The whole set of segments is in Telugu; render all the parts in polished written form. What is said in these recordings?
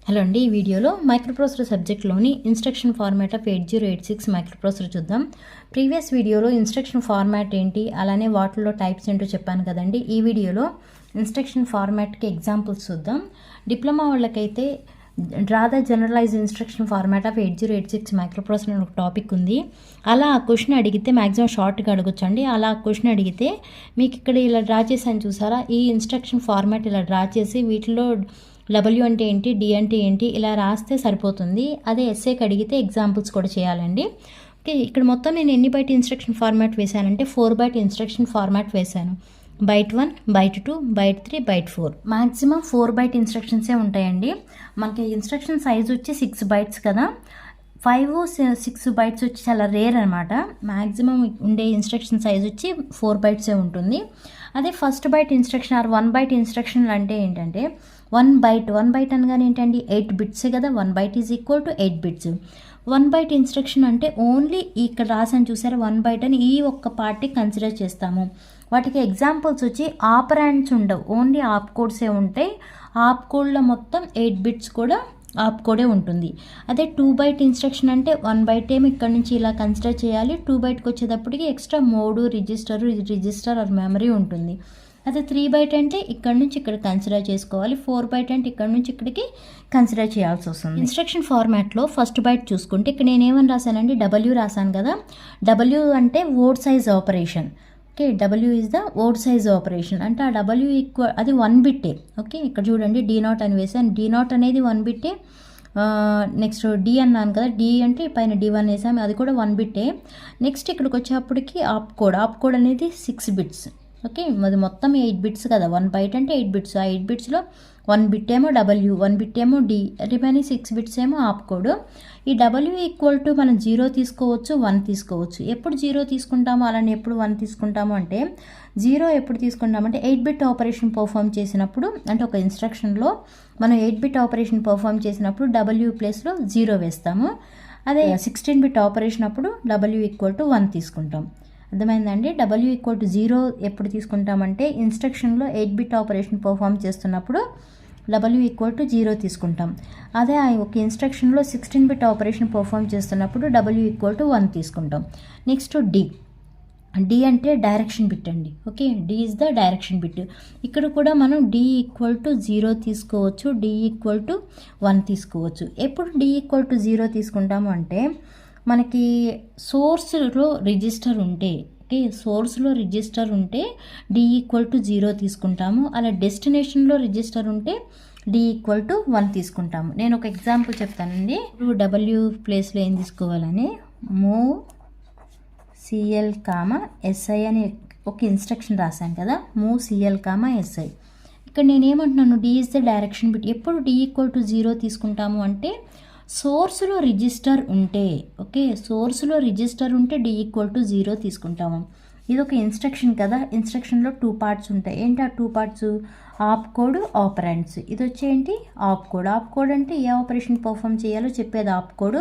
హలో అండి, ఈ వీడియోలో మైక్రోప్రాసెసర్ సబ్జెక్ట్లోని ఇన్స్ట్రక్షన్ ఫార్మాట్ ఆఫ్ 8086 మైక్రోప్రాసెసర్ చూద్దాం. ప్రీవియస్ వీడియోలో ఇన్స్ట్రక్షన్ ఫార్మాట్ ఏంటి, అలానే వాటిలో టైప్స్ ఏంటో చెప్పాను కదండి. ఈ వీడియోలో ఇన్స్ట్రక్షన్ ఫార్మాట్కి ఎగ్జాంపుల్స్ చూద్దాం. డిప్లొమా వాళ్ళకైతే draw the generalize instruction format of 8086 microprocessor అని ఒక టాపిక్ ఉంది. అలా ఆ క్వశ్చన్ అడిగితే మ్యాక్సిమం షార్ట్గా అడగొచ్చండి. అలా ఆ క్వశ్చన్ అడిగితే మీకు ఇక్కడ ఇలా డ్రా చేశాను చూసారా, ఈ ఇన్స్ట్రక్షన్ ఫార్మాట్ ఇలా డ్రా చేసి వీటిలో డబ్ల్యూ అంటే ఏంటి, డి అంటే ఏంటి ఇలా రాస్తే సరిపోతుంది. అదే ఎస్ఏకి అడిగితే ఎగ్జాంపుల్స్ కూడా చేయాలండి. ఓకే, ఇక్కడ మొత్తం నేను ఎన్ని బైట్ ఇన్స్ట్రక్షన్ ఫార్మాట్ వేశానంటే 4 బైట్ ఇన్స్ట్రక్షన్ ఫార్మాట్ వేశాను. Byte 1, byte 2, byte 3, byte 4, maximum 4 byte ఇన్స్ట్రక్షన్సే ఉంటాయండి. మనకి ఇన్స్ట్రక్షన్ సైజ్ వచ్చి 6 బైట్స్ కదా, 5-6 బైట్స్ వచ్చి చాలా రేర్ అనమాట. మ్యాక్సిమం ఉండే ఇన్స్ట్రక్షన్ సైజ్ వచ్చి 4 బైట్సే ఉంటుంది. అదే first byte instruction or 1 byte ఇన్స్ట్రక్షన్లు అంటే ఏంటంటే 1 బైట్ అనగానే ఏంటండి 8 బిట్సే కదా. 1 byte is equal to 8 bits. 1 byte instruction అంటే ఓన్లీ ఇక్కడ రాసాను చూసారా 1 బైట్ అని, ఈ ఒక్క పార్ట్ని కన్సిడర్ చేస్తాము. వాటికి ఎగ్జాంపుల్స్ వచ్చి ఆపరాండ్స్ ఉండవు, ఓన్లీ ఆప్ కోడ్సే ఉంటాయి. ఆప్ కోడ్లో మొత్తం 8 బిట్స్ కూడా ఆప్ కోడే ఉంటుంది. అదే 2 బైట్ ఇన్స్ట్రక్షన్ అంటే 1 బైట్ ఏమి ఇక్కడ నుంచి ఇలా కన్సిడర్ చేయాలి. 2 బైట్కి వచ్చేటప్పటికి extra mode, register or memory ఉంటుంది. అదే 3 బైట్ అంటే ఇక్కడ నుంచి ఇక్కడ కన్సిడర్ చేసుకోవాలి. 4 బైట్ అంటే ఇక్కడ నుంచి ఇక్కడికి కన్సిడర్ చేయాల్సి వస్తుంది. ఇన్స్ట్రక్షన్ ఫార్మాట్లో ఫస్ట్ బైట్ చూసుకుంటే ఇక్కడ నేనేమని రాశానండి, డబ్ల్యూ రాశాను కదా. డబ్ల్యూ అంటే word size operation. Okay, W is the word size operation అంటే ఆ డబ్ల్యూ ఈక్వల్ అది 1 బిట్టే. ఓకే, ఇక్కడ చూడండి D0 అని వేసాను. D0 అనేది 1 బిట్టే. నెక్స్ట్ డి అన్నాను కదా, డి అంటే పైన D1 వేసాము, అది కూడా 1 బిట్టే. నెక్స్ట్ ఇక్కడికి వచ్చేప్పటికి ఆప్ కోడ్ అనేది 6 బిట్స్. ఓకే, అది మొత్తం 8 బిట్స్ కదా. 1 బైట్ అంటే 8 బిట్స్. ఆ 8 బిట్స్లో 1 బిట్ ఏమో డబ్ల్యూ, 1 బిట్ ఏమో డి, రిమైనింగ్ 6 బిట్స్ ఏమో ఆప్ కోడ్. ఈ డబ్ల్యూ ఈక్వల్ టు మనం 0 తీసుకోవచ్చు, 1 తీసుకోవచ్చు. ఎప్పుడు 0 తీసుకుంటామో అలానే ఎప్పుడు 1 తీసుకుంటాము అంటే 0 ఎప్పుడు తీసుకుంటామంటే 8 బిట్ ఆపరేషన్ పర్ఫామ్ చేసినప్పుడు, అంటే ఒక ఇన్స్ట్రక్షన్లో మనం 8 బిట్ ఆపరేషన్ పర్ఫామ్ చేసినప్పుడు డబ్ల్యూ ప్లేస్లో 0 వేస్తాము. అదే 16 బిట్ ఆపరేషన్ అప్పుడు డబ్ల్యూ ఈక్వల్ టు 1 తీసుకుంటాం. అర్థమైందండి. డబ్ల్యూ ఈక్వల్ టు 0 ఎప్పుడు తీసుకుంటామంటే ఇన్స్ట్రక్షన్లో 8 బిట్ ఆపరేషన్ పర్ఫామ్ చేస్తున్నప్పుడు డబ్ల్యూ ఈక్వల్ టు 0 తీసుకుంటాం. అదే ఒక ఇన్స్ట్రక్షన్లో 16 బిట్ ఆపరేషన్ పర్ఫామ్ చేస్తున్నప్పుడు డబ్ల్యూ ఈక్వల్ టు 1 తీసుకుంటాం. నెక్స్ట్ డి అంటే డైరెక్షన్ బిట్ అండి. Okay, D is the direction bit. ఇక్కడ కూడా మనం డి ఈక్వల్ టు 0 తీసుకోవచ్చు, డి ఈక్వల్ టు 1 తీసుకోవచ్చు. ఎప్పుడు డి ఈక్వల్ టు 0 తీసుకుంటాము అంటే మనకి సోర్స్లో రిజిస్టర్ ఉంటే, ఓకే, సోర్స్లో రిజిస్టర్ ఉంటే డి ఈక్వల్ టు 0 తీసుకుంటాము. అలా డెస్టినేషన్లో రిజిస్టర్ ఉంటే డి ఈక్వల్ టు 1 తీసుకుంటాము. నేను ఒక ఎగ్జాంపుల్ చెప్తానండి. డబ్ల్యూ ప్లేస్లో ఏం తీసుకోవాలని, మూవ్ సిఎల్ కామా ఎస్ఐ అని ఒక ఇన్స్ట్రక్షన్ రాశాను కదా, మూవ్ సిఎల్ కామా ఎస్ఐ. ఇక్కడ నేనేమంటున్నాను, D is the direction bit. ఎప్పుడు డి ఈక్వల్ టు 0 తీసుకుంటాము అంటే సోర్స్లో రిజిస్టర్ ఉంటే, ఓకే, సోర్స్లో రిజిస్టర్ ఉంటే డి ఈక్వల్ టు 0 తీసుకుంటాము. ఇది ఒక ఇన్స్ట్రక్షన్ కదా, ఇన్స్ట్రక్షన్లో 2 పార్ట్స్ ఉంటాయి. ఏంటి ఆ 2 పార్ట్స్? ఆప్ కోడ్, ఆపరాండ్స్. ఇది వచ్చేంటి ఆప్ కోడ్. ఆప్ కోడ్ అంటే ఏ ఆపరేషన్ పర్ఫామ్ చేయాలో చెప్పేది ఆప్ కోడ్.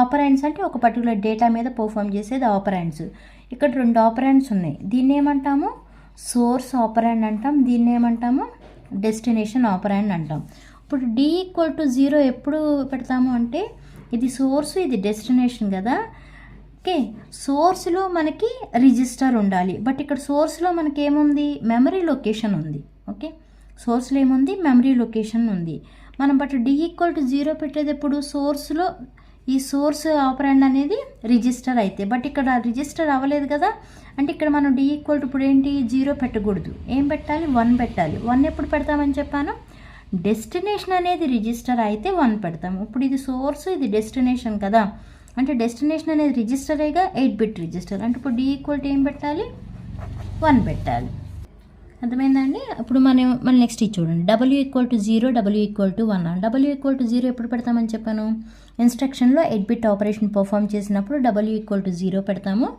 ఆపరాండ్స్ అంటే ఒక పర్టికులర్ డేటా మీద పర్ఫామ్ చేసేది ఆపరాండ్స్. ఇక్కడ 2 ఆపరాండ్స్ ఉన్నాయి. దీన్ని ఏమంటాము, సోర్స్ ఆపరాండ్ అంటాం. దీన్ని ఏమంటాము, డెస్టినేషన్ ఆపరాండ్ అంటాం. ఇప్పుడు డి ఈక్వల్ టు 0 ఎప్పుడు పెడతాము అంటే ఇది సోర్సు, ఇది డెస్టినేషన్ కదా. ఓకే, సోర్స్లో మనకి రిజిస్టర్ ఉండాలి, బట్ ఇక్కడ సోర్స్లో మనకి ఏముంది, మెమరీ లొకేషన్ ఉంది. ఓకే, సోర్స్లో ఏముంది, మెమరీ లొకేషన్ ఉంది. మనం బట్ డి ఈక్వల్ టు 0 పెట్టేది ఎప్పుడు, సోర్స్లో ఈ సోర్స్ ఆపరాండ్ అనేది రిజిస్టర్ అయితే, బట్ ఇక్కడ రిజిస్టర్ అవ్వలేదు కదా. అంటే ఇక్కడ మనం డి ఈక్వల్ టు ఇప్పుడు ఏంటి 0 పెట్టకూడదు, ఏం పెట్టాలి, 1 పెట్టాలి. 1 ఎప్పుడు పెడతామని చెప్పాను, డెస్టినేషన్ అనేది రిజిస్టర్ అయితే 1 పెడతాము. ఇప్పుడు ఇది సోర్స్, ఇది డెస్టినేషన్ కదా, అంటే డెస్టినేషన్ అనేది రిజిస్టర్ అయ్యగా 8 బిట్ రిజిస్టర్. అంటే ఇప్పుడు డి ఈక్వల్ టు ఏం పెట్టాలి, 1 పెట్టాలి. అర్థమైందండి. ఇప్పుడు మనం నెక్స్ట్ ఇది చూడండి, W equal to 0, W equal to 1. W equal to 0 ఎప్పుడు పెడతామని చెప్పాను, ఇన్స్ట్రక్షన్లో 8 బిట్ ఆపరేషన్ పర్ఫామ్ చేసినప్పుడు డబ్ల్యూ ఈక్వల్ టు 0 పెడతాము.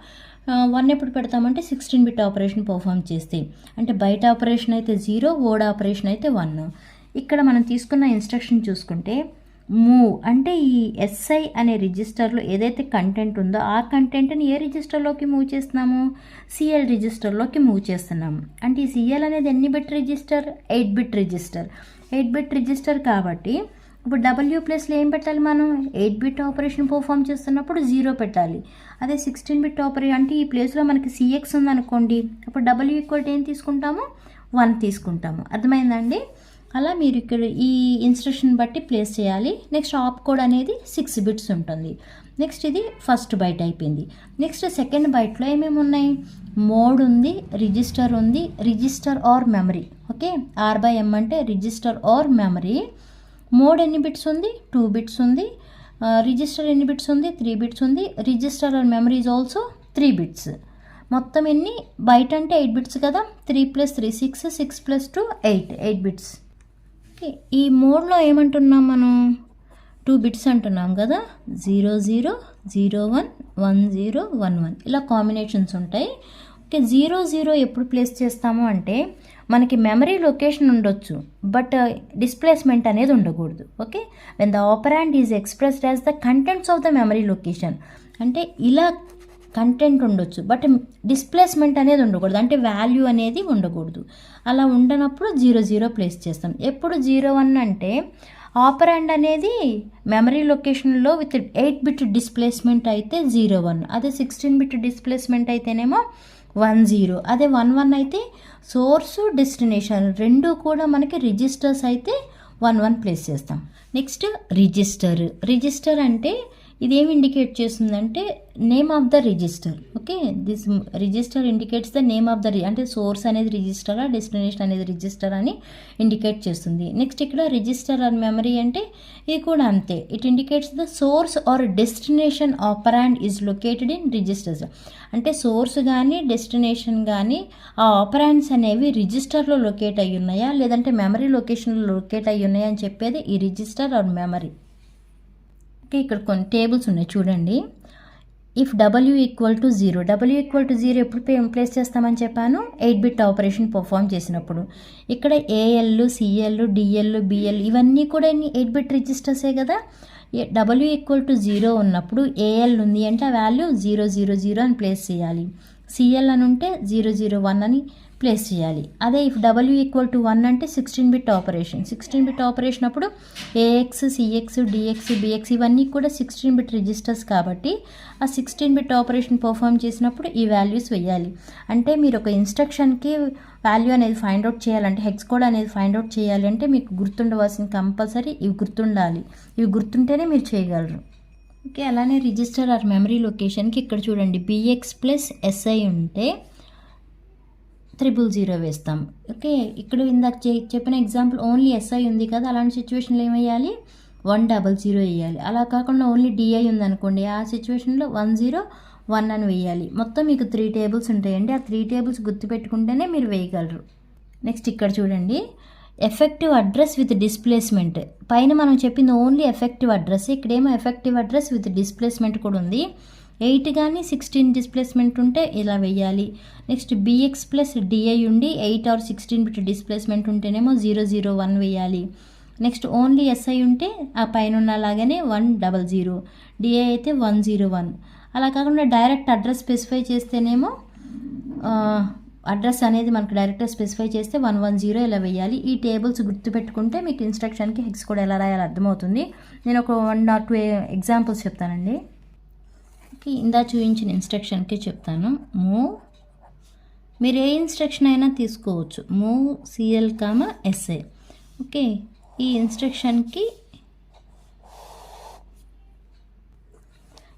1 ఎప్పుడు పెడతామంటే 16 బిట్ ఆపరేషన్ పర్ఫామ్ చేస్తే, అంటే బయట ఆపరేషన్ అయితే 0, వర్డ్ ఆపరేషన్ అయితే 1. ఇక్కడ మనం తీసుకున్న ఇన్స్ట్రక్షన్ చూసుకుంటే మూవ్ అంటే ఈ ఎస్ఐ అనే రిజిస్టర్లో ఏదైతే కంటెంట్ ఉందో ఆ కంటెంట్ని ఏ రిజిస్టర్లోకి మూవ్ చేస్తున్నాము, సిఎల్ రిజిస్టర్లోకి మూవ్ చేస్తున్నాము. అంటే ఈ సిఎల్ అనేది ఎన్ని bit register, 8 bit register. 8 bit register కాబట్టి ఇప్పుడు డబ్ల్యూ ప్లస్లో ఏం పెట్టాలి మనం 8 బిట్ ఆపరేషన్ పర్ఫామ్ చేస్తున్నప్పుడు 0 పెట్టాలి. అదే 16 బిట్ ఆపరేషన్ అంటే ఈ ప్లేస్లో మనకి సిఎక్స్ ఉందనుకోండి, అప్పుడు డబ్ల్యూ ఈక్వల్ ఏం తీసుకుంటాము 1 తీసుకుంటాము. అర్థమైందండి? అలా మీరు ఇక్కడ ఈ ఇన్స్ట్రక్షన్ బట్టి ప్లేస్ చేయాలి. నెక్స్ట్ ఆప్ కోడ్ అనేది 6 బిట్స్ ఉంటుంది. నెక్స్ట్ ఇది ఫస్ట్ బైట్ అయిపోయింది. నెక్స్ట్ సెకండ్ బైట్లో ఏమేమి ఉన్నాయి, మోడ్ ఉంది, రిజిస్టర్ ఉంది, register or memory. Okay, R/M అంటే రిజిస్టర్ ఆర్ మెమరీ. మోడ్ ఎన్ని బిట్స్ ఉంది, 2 బిట్స్ ఉంది. రిజిస్టర్ ఎన్ని బిట్స్ ఉంది, 3 బిట్స్ ఉంది. Register or memory is also 3 bits. మొత్తం ఎన్ని బైట్ అంటే 8 బిట్స్ కదా, 3 + 3 6, 6 + 2 8 బిట్స్. ఈ మోడ్లో ఏమంటున్నాం మనం, 2 బిట్స్ అంటున్నాం కదా, 0 0 0 1 1 0 1 1 ఇలా కాంబినేషన్స్ ఉంటాయి. ఓకే, 0 0 ఎప్పుడు ప్లేస్ చేస్తాము అంటే మనకి మెమరీ లొకేషన్ ఉండొచ్చు, బట్ డిస్ప్లేస్మెంట్ అనేది ఉండకూడదు. Okay, when the operand is expressed as the contents of the memory location అంటే ఇలా కంటెంట్ ఉండొచ్చు, బట్ డిస్ప్లేస్మెంట్ అనేది ఉండకూడదు, అంటే వాల్యూ అనేది ఉండకూడదు. అలా ఉండనప్పుడు 0 0 ప్లేస్ చేస్తాం. ఎప్పుడు 0 1 అంటే ఆపరాండ్ అనేది మెమరీ లొకేషన్లో విత్ 8 బిట్ డిస్ప్లేస్మెంట్ అయితే 0 1, అదే 16 బిట్ డిస్ప్లేస్మెంట్ అయితేనేమో 1 0, అదే 1 1 అయితే సోర్సు డెస్టినేషన్ రెండు కూడా మనకి రిజిస్టర్స్ అయితే 1 1 ప్లేస్ చేస్తాం. నెక్స్ట్ రిజిస్టర్ అంటే ఇదేమి ఇండికేట్ చేస్తుందంటే name of the register. Okay, this register indicates the name of the అంటే సోర్స్ అనేది రిజిస్టరా, డెస్టినేషన్ అనేది రిజిస్టర్ అని ఇండికేట్ చేస్తుంది. నెక్స్ట్ ఇక్కడ రిజిస్టర్ ఆర్ మెమరీ అంటే ఇది కూడా అంతే, it indicates the source or destination operand is located in registers. అంటే సోర్స్ కానీ డెస్టినేషన్ కానీ ఆ ఆపరాండ్స్ అనేవి రిజిస్టర్లో లొకేట్ అయ్యి ఉన్నాయా లేదంటే మెమరీ లొకేషన్లో లొకేట్ అయ్యి ఉన్నాయా అని చెప్పేది ఈ రిజిస్టర్ ఆర్ మెమరీ. ఓకే, ఇక్కడ కొన్ని టేబుల్స్ ఉన్నాయి చూడండి. ఇఫ్ W = 0, W = 0 ఎప్పుడు ప్లేస్ చేస్తామని చెప్పాను, 8 బిట్ ఆపరేషన్ పర్ఫామ్ చేసినప్పుడు. ఇక్కడ AL, CL, DL, BL ఇవన్నీ కూడా 8 బిట్ రిజిస్టర్సే కదా. W = 0 ఉన్నప్పుడు AL ఉంది అంటే ఆ వాల్యూ 0 0 0 అని ప్లేస్ చేయాలి. CL అని ఉంటే 0 0 1 అని ప్లేస్ చేయాలి. అదే ఇఫ్ W = 1 అంటే 16 బిట్ ఆపరేషన్. 16 బిట్ ఆపరేషన్ అప్పుడు AX, CX, DX, BX ఇవన్నీ కూడా 16 బిట్ రిజిస్టర్స్ కాబట్టి ఆ 16 బిట్ ఆపరేషన్ పర్ఫామ్ చేసినప్పుడు ఈ వాల్యూస్ వేయాలి. అంటే మీరు ఒక ఇన్స్ట్రక్షన్కి వాల్యూ అనేది ఫైండ్ అవుట్ చేయాలంటే, హెక్స్ కోడ్ అనేది ఫైండ్ అవుట్ చేయాలి అంటే మీకు గుర్తుండవలసిన కంపల్సరీ ఇవి గుర్తుండాలి. ఇవి గుర్తుంటేనే మీరు చేయగలరు. ఓకే, అలానే రిజిస్టర్ ఆర్ మెమరీ లొకేషన్కి ఇక్కడ చూడండి BX + SI ఉంటే 000 వేస్తాం. ఓకే, ఇక్కడ ఇందాక చెప్పిన ఎగ్జాంపుల్ ఓన్లీ SI ఉంది కదా, అలాంటి సిచ్యువేషన్లో ఏమయ్యాలి 100 వేయాలి. అలా కాకుండా ఓన్లీ DI ఉందనుకోండి, ఆ సిచ్యువేషన్లో 101 అని వేయాలి. మొత్తం మీకు 3 టేబుల్స్ ఉంటాయండి. ఆ 3 టేబుల్స్ గుర్తుపెట్టుకుంటేనే మీరు వేయగలరు. నెక్స్ట్ ఇక్కడ చూడండి, ఎఫెక్టివ్ అడ్రస్ విత్ డిస్ప్లేస్మెంట్. పైన మనం చెప్పింది ఓన్లీ ఎఫెక్టివ్ అడ్రస్, ఇక్కడేమో ఎఫెక్టివ్ అడ్రస్ విత్ డిస్ప్లేస్మెంట్ కూడా ఉంది. 8 కానీ 16 డిస్ప్లేస్మెంట్ ఉంటే ఇలా వేయాలి. నెక్స్ట్ BX + DI ఉండి 8 ఆర్ 16 బిట్ డిస్ప్లేస్మెంట్ ఉంటేనేమో 0 0 1 వేయాలి. నెక్స్ట్ ఓన్లీ SI ఉంటే ఆ పైన ఉన్నలాగానే 100, DI అయితే 101. అలా కాకుండా డైరెక్ట్ అడ్రస్ స్పెసిఫై చేస్తేనేమో అడ్రస్ అనేది మనకు డైరెక్ట్గా స్పెసిఫై చేస్తే 110 ఇలా వేయాలి. ఈ టేబుల్స్ గుర్తుపెట్టుకుంటే మీకు ఇన్స్ట్రక్షన్కి హెక్స్ కోడ్ ఎలా రాయాలో అర్థమవుతుంది. నేను ఒక 1 or 2 ఎగ్జాంపుల్స్ చెప్తానండి. ఇందా చూపించిన ఇన్స్ట్రక్షన్కి చెప్తాను. మూవ్, మీరు ఏ ఇన్స్ట్రక్షన్ అయినా తీసుకోవచ్చు, మూవ్ CL, SI. ఓకే, ఈ ఇన్స్ట్రక్షన్కి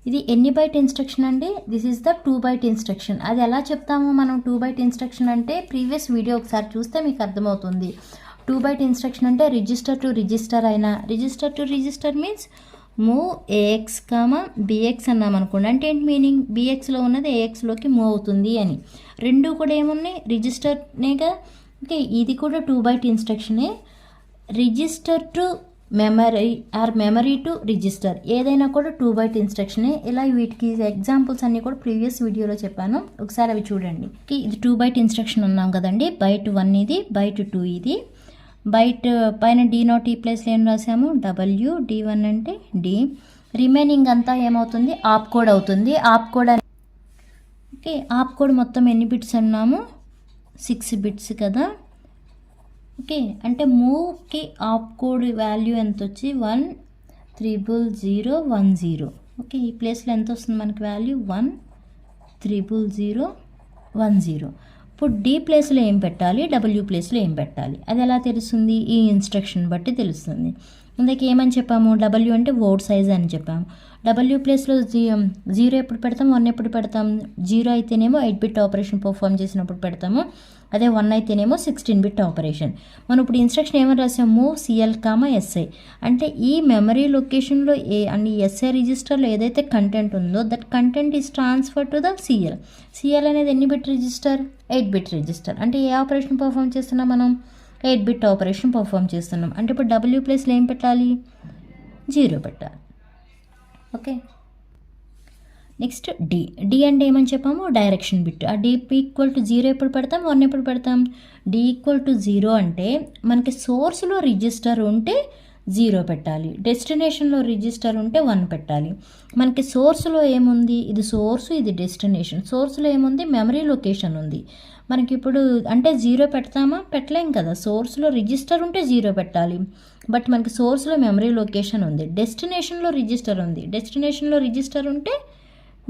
ఇది ఎన్ని బైట్ ఇన్స్ట్రక్షన్ అండి, this is the 2 byte instruction. అది ఎలా చెప్తాము మనం 2 బైట్ ఇన్స్ట్రక్షన్ అంటే, ప్రీవియస్ వీడియో ఒకసారి చూస్తే మీకు అర్థమవుతుంది. 2 బైట్ ఇన్స్ట్రక్షన్ అంటే రిజిస్టర్ టు రిజిస్టర్ అయినా, register to register means move AX, BX అన్నాం అనుకోండి, అంటే ఏంటి మీనింగ్, BXలో ఉన్నది AXలోకి మూవ్ అవుతుంది అని. రెండు కూడా ఏమున్నాయి రిజిస్టర్నేగా. ఓకే, ఇది కూడా 2 బైట్ ఇన్స్ట్రక్షనే. Register to memory or memory to register ఏదైనా కూడా 2 బైట్ ఇన్స్ట్రక్షనే. ఇలా వీటికి ఎగ్జాంపుల్స్ అన్నీ కూడా ప్రీవియస్ వీడియోలో చెప్పాను, ఒకసారి అవి చూడండి. ఇది 2 బైట్ ఇన్స్ట్రక్షన్ ఉన్నాం కదండి, బైట్ 1 ఇది, బైట్ 2 ఇది. బైట్ పైన D0 ఈ ప్లేస్లో ఏం రాసాము W, D1 అంటే D. రిమైనింగ్ అంతా ఏమవుతుంది ఆప్ కోడ్ అవుతుంది. ఆప్ కోడ్ ఓకే, ఆప్ కోడ్ మొత్తం ఎన్ని బిట్స్ అన్నాము 6 బిట్స్ కదా. ఓకే, అంటే మూవ్కి ఆప్ కోడ్ వాల్యూ ఎంత వచ్చి 10010. ఓకే, ఈ ప్లేస్లో ఎంత వస్తుంది మనకి వాల్యూ 10010. ఇప్పుడు డి ప్లేస్లో ఏం పెట్టాలి, డబ్ల్యూ ప్లేస్లో ఏం పెట్టాలి, అది ఎలా తెలుస్తుంది, ఈ ఇన్స్ట్రక్షన్ బట్టి తెలుస్తుంది. ఇందాక ఏమని చెప్పాము, డబ్ల్యూ అంటే వర్డ్ సైజ్ అని చెప్పాము. డబ్ల్యూ ప్లేస్లో 0 ఎప్పుడు పెడతాం, 1 ఎప్పుడు పెడతాం. 0 అయితేనేమో 8 బిట్ ఆపరేషన్ పర్ఫామ్ చేసినప్పుడు పెడతాము, అదే 1 అయితేనేమో 16 బిట్ ఆపరేషన్. మనం ఇప్పుడు ఇన్స్ట్రక్షన్ ఏమని రాసాము, మూవ్ సిఎల్ కామా ఎస్ఐ. అంటే ఈ మెమరీ లొకేషన్లో ఎస్ఐ రిజిస్టర్లో ఏదైతే కంటెంట్ ఉందో that content is transfer to the CL. CL అనేది ఎన్ని బిట్ రిజిస్టర్, 8 బిట్ రిజిస్టర్. అంటే ఏ ఆపరేషన్ పర్ఫామ్ చేస్తున్నాం మనం, 8 బిట్ ఆపరేషన్ పర్ఫామ్ చేస్తున్నాం. అంటే ఇప్పుడు డబ్ల్యూ ప్లేస్లో ఏం పెట్టాలి, 0 పెట్టాలి. ఓకే, నెక్స్ట్ డి అంటే ఏమని చెప్పాము, డైరెక్షన్ బిట్. ఆ డి ఈక్వల్ టు 0 ఎప్పుడు పెడతాం, 1 ఎప్పుడు పెడతాం. డి ఈక్వల్ టు 0 అంటే మనకి సోర్స్లో రిజిస్టర్ ఉంటే 0 పెట్టాలి, డెస్టినేషన్లో రిజిస్టర్ ఉంటే 1 పెట్టాలి. మనకి సోర్స్లో ఏముంది, ఇది సోర్సు, ఇది డెస్టినేషన్. సోర్స్లో ఏముంది, మెమరీ లొకేషన్ ఉంది. మనకి ఇప్పుడు అంటే 0 పెడతామా, పెట్టలేం కదా. సోర్స్లో రిజిస్టర్ ఉంటే 0 పెట్టాలి, బట్ మనకి సోర్స్లో మెమరీ లొకేషన్ ఉంది, డెస్టినేషన్లో రిజిస్టర్ ఉంది. డెస్టినేషన్లో రిజిస్టర్ ఉంటే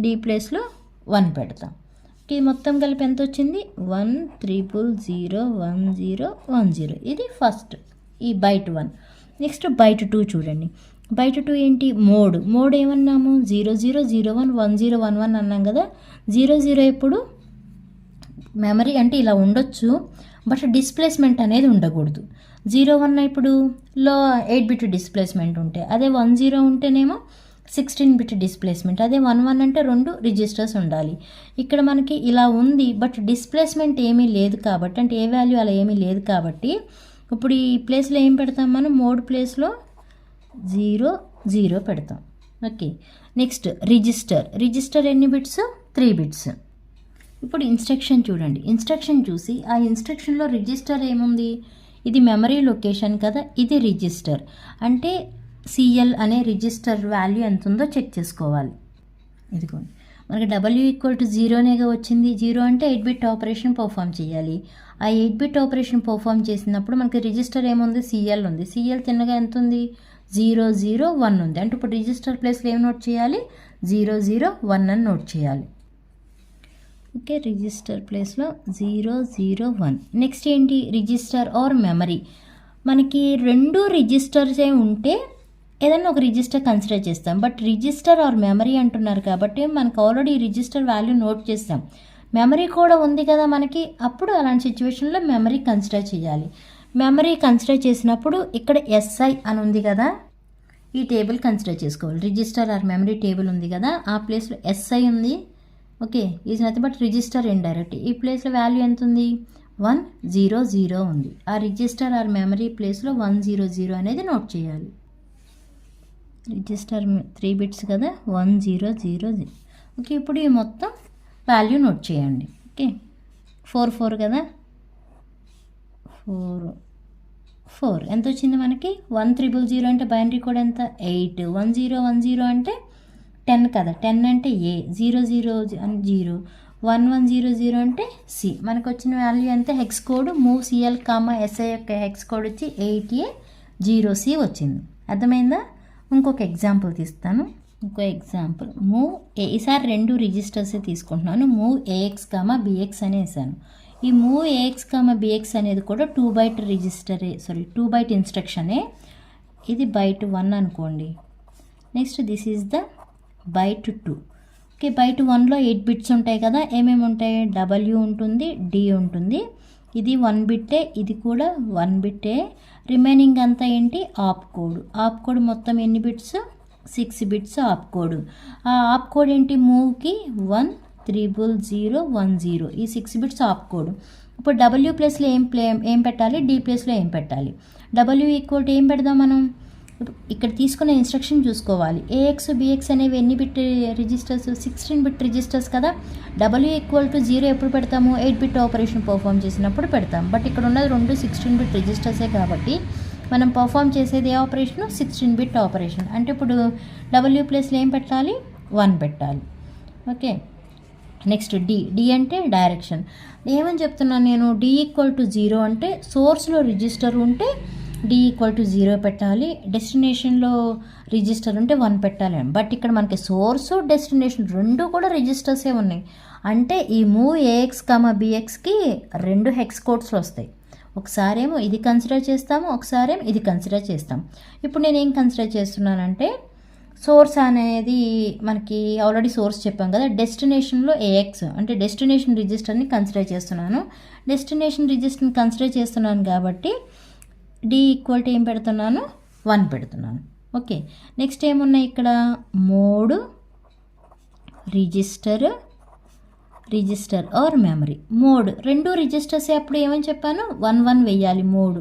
డి ప్లేస్లో 1 పెడతాం. ఓకే, మొత్తం కలిపి ఎంత వచ్చింది, 1001010. ఇది ఫస్ట్ ఈ బైట్ 1. నెక్స్ట్ బైట్ 2 చూడండి. బైట్ 2 ఏంటి, మోడ్ ఏమన్నాము, 00011011 అన్నాం కదా. 00 ఎప్పుడు మెమరీ అంటే ఇలా ఉండొచ్చు, బట్ డిస్ప్లేస్మెంట్ అనేది ఉండకూడదు. 01 ఇప్పుడు లో 8 బిట్ డిస్ప్లేస్మెంట్ ఉంటే, అదే 10 ఉంటేనేమో 16 బిట్ డిస్ప్లేస్మెంట్, అదే 11 అంటే 2 రిజిస్టర్స్ ఉండాలి. ఇక్కడ మనకి ఇలా ఉంది, బట్ డిస్ప్లేస్మెంట్ ఏమీ లేదు కాబట్టి, అంటే ఏ వాల్యూ అలా ఏమీ లేదు కాబట్టి ఇప్పుడు ఈ ప్లేస్లో ఏం పెడతాం మనం, మోడ్ ప్లేస్లో 00 పెడతాం. ఓకే, నెక్స్ట్ రిజిస్టర్ ఎన్ని బిట్స్, 3 బిట్స్. ఇప్పుడు ఇన్స్ట్రక్షన్ చూడండి. ఇన్స్ట్రక్షన్ చూసి ఆ ఇన్స్ట్రక్షన్లో రిజిస్టర్ ఏముంది, ఇది మెమరీ లొకేషన్ కదా, ఇది రిజిస్టర్. అంటే సిఎల్ అనే రిజిస్టర్ వాల్యూ ఎంత ఉందో చెక్ చేసుకోవాలి. ఇదిగోండి, మనకి డబ్ల్యూ ఈక్వల్ టు 0నేగా వచ్చింది. 0 అంటే 8 బిట్ ఆపరేషన్ పర్ఫామ్ చేయాలి. ఆ 8 బిట్ ఆపరేషన్ పర్ఫామ్ చేసినప్పుడు మనకి రిజిస్టర్ ఏముంది, సిఎల్ ఉంది. సిఎల్ తిన్నగా ఎంత ఉంది, 001 ఉంది. అంటే ఇప్పుడు రిజిస్టర్ ప్లేస్లో ఏం నోట్ చేయాలి, 001 అని నోట్ చేయాలి. ఓకే, రిజిస్టర్ ప్లేస్లో 001. నెక్స్ట్ ఏంటి, రిజిస్టర్ ఆర్ మెమరీ. మనకి 2 రిజిస్టర్సే ఉంటే ఏదైనా ఒక రిజిస్టర్ కన్సిడర్ చేస్తాం, బట్ రిజిస్టర్ ఆర్ మెమరీ అంటున్నారు కాబట్టి మనకు ఆల్రెడీ రిజిస్టర్ వాల్యూ నోట్ చేస్తాం. మెమరీ కూడా ఉంది కదా మనకి, అప్పుడు అలాంటి సిచ్యువేషన్లో మెమరీ కన్సిడర్ చేయాలి. మెమరీ కన్సిడర్ చేసినప్పుడు ఇక్కడ ఎస్ఐ అని ఉంది కదా, ఈ టేబుల్ కన్సిడర్ చేసుకోవాలి. రిజిస్టర్ ఆర్ మెమరీ టేబుల్ ఉంది కదా, ఆ ప్లేస్లో ఎస్ఐ ఉంది. Okay, is nothing but register indirect. ఈ ప్లేస్లో వాల్యూ ఎంత ఉంది, 100 ఉంది. ఆ రిజిస్టర్ ఆర్ మెమరీ ప్లేస్లో 100 అనేది నోట్ చేయాలి. రిజిస్టర్ 3 బిట్స్ కదా, 100. ఓకే, ఇప్పుడు ఈ మొత్తం వాల్యూ నోట్ చేయండి. ఓకే, 4 కదా, 4 ఎంత వచ్చింది మనకి, 1000 అంటే బైనరీ కోడ్ ఎంత, 8. 1010 అంటే 10 కదా, 10 అంటే ఏ, 00 అని 0, 1100 అంటే సి. మనకు వచ్చిన వాల్యూ ఎంత, hex code move CL comma SI యొక్క హెక్స్ కోడ్ వచ్చి 8A0C వచ్చింది. అర్థమైందా? ఇంకొక ఎగ్జాంపుల్ తీస్తాను. మూవ్ ఈసారి 2 రిజిస్టర్సే తీసుకుంటున్నాను. మూవ్ ఏఎక్స్ కామా బిఎక్స్ అని వేసాను. ఈ మూవ్ ఏఎక్స్ కామా బిఎక్స్ అనేది కూడా 2 బైట్ రిజిస్టరే, 2 బైట్ ఇన్స్ట్రక్షనే. ఇది బైట్ 1 అనుకోండి. Next this is the byte 2. Okay, byte 1లో 8 బిట్స్ ఉంటాయి కదా, ఏమేమి ఉంటాయి, డబ్ల్యూ ఉంటుంది, డి ఉంటుంది. ఇది 1 బిట్టే, ఇది కూడా 1 బిట్టే. రిమైనింగ్ అంతా ఏంటి, ఆప్ కోడ్. ఆప్ కోడ్ మొత్తం ఎన్ని బిట్స్, 6 బిట్స్ ఆప్ కోడ్. ఆ ఆప్ కోడ్ ఏంటి, మూవ్కి 10010. ఈ 6 బిట్స్ ఆప్ కోడ్. ఇప్పుడు డబ్ల్యూ ప్లేస్లో ఏం పెట్టాలి, డి ప్లేస్లో ఏం పెట్టాలి. డబ్ల్యూ ఈక్వల్ టు ఏం పెడదాం మనం, ఇక్కడ తీసుకున్న ఇన్స్ట్రక్షన్ చూసుకోవాలి. ఏఎక్స్ బిఎక్స్ అనేవి ఎన్ని బిట్ రిజిస్టర్స్, 16 బిట్ రిజిస్టర్స్ కదా. డబ్ల్యూ ఈక్వల్ టు 0 ఎప్పుడు పెడతాము, 8 బిట్ ఆపరేషన్ పర్ఫామ్ చేసినప్పుడు పెడతాం. బట్ ఇక్కడ ఉన్నది 2 16 బిట్ రిజిస్టర్సే కాబట్టి మనం పర్ఫామ్ చేసేది ఏ ఆపరేషన్, 16 బిట్ ఆపరేషన్. అంటే ఇప్పుడు డబ్ల్యూ ప్లేస్లో ఏం పెట్టాలి, 1 పెట్టాలి. ఓకే, నెక్స్ట్ డి అంటే డైరెక్షన్. ఏమని చెప్తున్నాను నేను, డి ఈక్వల్ టు 0 అంటే సోర్స్లో రిజిస్టర్ ఉంటే డి ఈక్వల్ టు 0 పెట్టాలి, డెస్టినేషన్లో రిజిస్టర్ ఉంటే 1 పెట్టాలి. బట్ ఇక్కడ మనకి సోర్సు డెస్టినేషన్ రెండు కూడా రిజిస్టర్సే ఉన్నాయి. అంటే ఈ మూవ్ ఏఎక్స్ బిఎక్స్కి 2 హెక్స్ కోడ్స్లు వస్తాయి. ఒకసారేమో ఇది కన్సిడర్ చేస్తాము, ఒకసారేమో ఇది కన్సిడర్ చేస్తాం. ఇప్పుడు నేను ఏం కన్సిడర్ చేస్తున్నానంటే సోర్స్ అనేది మనకి ఆల్రెడీ సోర్స్ చెప్పాం కదా, డెస్టినేషన్లో ఏఎక్స్ అంటే డెస్టినేషన్ రిజిస్టర్ని కన్సిడర్ చేస్తున్నాను. డెస్టినేషన్ రిజిస్టర్ని కన్సిడర్ చేస్తున్నాను కాబట్టి డి ఈక్వల్ టు ఏం పెడుతున్నాను, 1 పెడుతున్నాను. ఓకే, నెక్స్ట్ ఏమున్నాయి ఇక్కడ, mode, register or memory. Mode రెండు రిజిస్టర్స్ అప్పుడు ఏమని చెప్పాను, 1 1 వేయాలి మోడ్.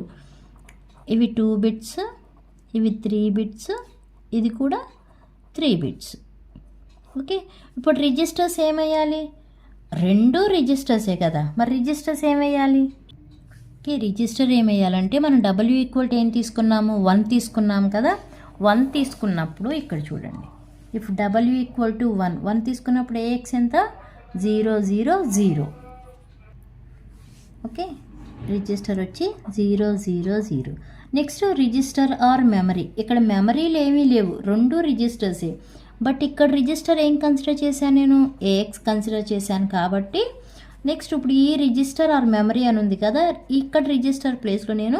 ఇవి 2 బిట్స్, ఇవి 3 బిట్స్, ఇది కూడా 3 బిట్స్. ఓకే, ఇప్పుడు రిజిస్టర్స్ ఏమయ్యాలి, రెండు రిజిస్టర్సే కదా, మరి రిజిస్టర్స్ ఏమయ్యాలి. ఓకే, రిజిస్టర్ ఏమయ్యాలంటే మనం డబ్ల్యూ ఈక్వల్ టు ఏం తీసుకున్నాము, 1 తీసుకున్నాము కదా. 1 తీసుకున్నప్పుడు ఇక్కడ చూడండి, ఇఫ్ డబ్ల్యూ ఈక్వల్ టు 1 తీసుకున్నప్పుడు ఏఎక్స్ ఎంత, 0 0 0. ఓకే, రిజిస్టర్ వచ్చి 0 0 0. Next register or memory. ఇక్కడ మెమరీలు ఏమీ లేవు, రెండు రిజిస్టర్సే. బట్ ఇక్కడ రిజిస్టర్ ఏం కన్సిడర్ చేశాను నేను, ఏఎక్స్ కన్సిడర్ చేశాను కాబట్టి నెక్స్ట్ ఇప్పుడు ఈ రిజిస్టర్ ఆర్ మెమరీ అని ఉంది కదా, ఇక్కడ రిజిస్టర్ ప్లేస్లో నేను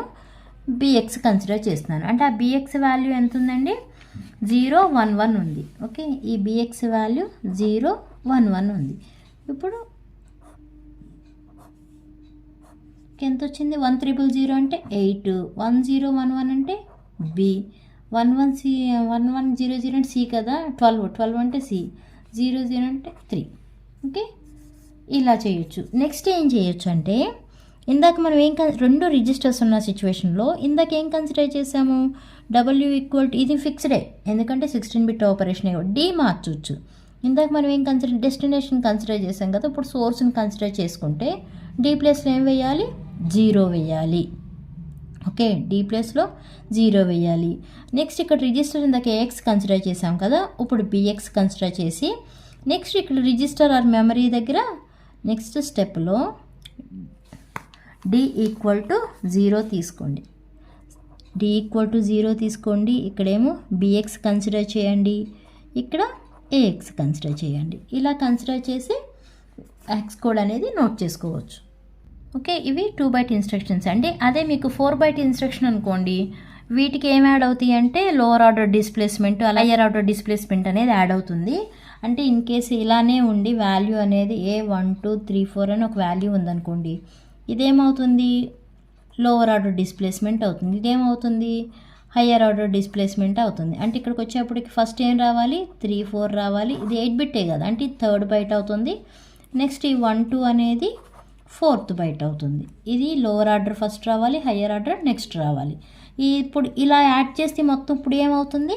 బిఎక్స్ కన్సిడర్ చేస్తున్నాను. అంటే ఆ బిఎక్స్ వాల్యూ ఎంత ఉందండి, 0 1 1 ఉంది. ఓకే, ఈ బిఎక్స్ వాల్యూ 0 1 1 ఉంది. ఇప్పుడు ఎంత వచ్చింది, 1 0 0 అంటే 8, 1 0 1 1 అంటే బి, 1 1 సి, 1 1 0 0 అంటే సి కదా, 12 అంటే సి, 0 0 అంటే 3. ఓకే, ఇలా చేయొచ్చు. నెక్స్ట్ ఏం చేయొచ్చు అంటే ఇందాక మనం రెండు రిజిస్టర్స్ ఉన్న సిచ్యువేషన్లో ఇందాక ఏం కన్సిడర్ చేసాము, డబ్ల్యూ ఈక్వల్ టు ఇది ఫిక్స్డే ఎందుకంటే 16 బిట్ ఆపరేషన్, డి మార్చొచ్చు. ఇందాక మనం ఏం కన్సిడర్, డెస్టినేషన్ కన్సిడర్ చేసాం కదా, ఇప్పుడు సోర్స్ని కన్సిడర్ చేసుకుంటే డి ప్లేస్లో ఏం వేయాలి, 0 వేయాలి. ఓకే, డి ప్లేస్లో 0 వేయాలి. నెక్స్ట్ ఇక్కడ రిజిస్టర్ ఇందాక ఏఎక్స్ కన్సిడర్ చేసాం కదా, ఇప్పుడు బిఎక్స్ కన్సిడర్ చేసి నెక్స్ట్ ఇక్కడ రిజిస్టర్ ఆర్ మెమరీ దగ్గర నెక్స్ట్ స్టెప్లో డి ఈక్వల్ టు 0 తీసుకోండి. డి ఈక్వల్ టు 0 తీసుకోండి. ఇక్కడేమో బిఎక్స్ కన్సిడర్ చేయండి, ఇక్కడ ఏఎక్స్ కన్సిడర్ చేయండి. ఇలా కన్సిడర్ చేసి ఎక్స్ కోడ్ అనేది నోట్ చేసుకోవచ్చు. ఓకే, ఇవి 2 బైట్ ఇన్స్ట్రక్షన్స్ అండి. అదే మీకు 4 బైట్ ఇన్స్ట్రక్షన్ అనుకోండి, వీటికి ఏం యాడ్ అవుతాయి అంటే lower order displacement, higher order displacement అనేది యాడ్ అవుతుంది. అంటే ఇన్ కేసు ఇలానే ఉండి వాల్యూ అనేది ఏ 1 2 3 4 అని ఒక వాల్యూ ఉందనుకోండి, ఇదేమవుతుంది, లోవర్ ఆర్డర్ డిస్ప్లేస్మెంట్ అవుతుంది. ఇదేమవుతుంది, హయ్యర్ ఆర్డర్ డిస్ప్లేస్మెంట్ అవుతుంది. అంటే ఇక్కడికి వచ్చేప్పటికి ఫస్ట్ ఏం రావాలి, 3 4 రావాలి. ఇది 8 బిట్టే కదా, అంటే ఇది 3rd బైట్ అవుతుంది. నెక్స్ట్ ఈ 1 2 అనేది 4th బైట్ అవుతుంది. ఇది లోవర్ ఆర్డర్ ఫస్ట్ రావాలి, హయ్యర్ ఆర్డర్ నెక్స్ట్ రావాలి. ఇప్పుడు ఇలా యాడ్ చేస్తే మొత్తం ఇప్పుడు ఏమవుతుంది,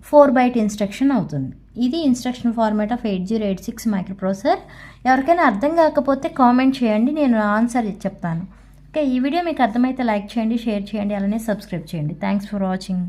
4 బైట్ ఇన్స్ట్రక్షన్ అవుతుంది. ఇది instruction format of 8086 micro processor. ఎవరికైనా అర్థం కాకపోతే కామెంట్ చేయండి, నేను ఆన్సర్ చెప్తాను. ఓకే, ఈ వీడియో మీకు అర్థమైతే లైక్ చేయండి, షేర్ చేయండి, అలానే సబ్స్క్రైబ్ చేయండి. Thanks for watching.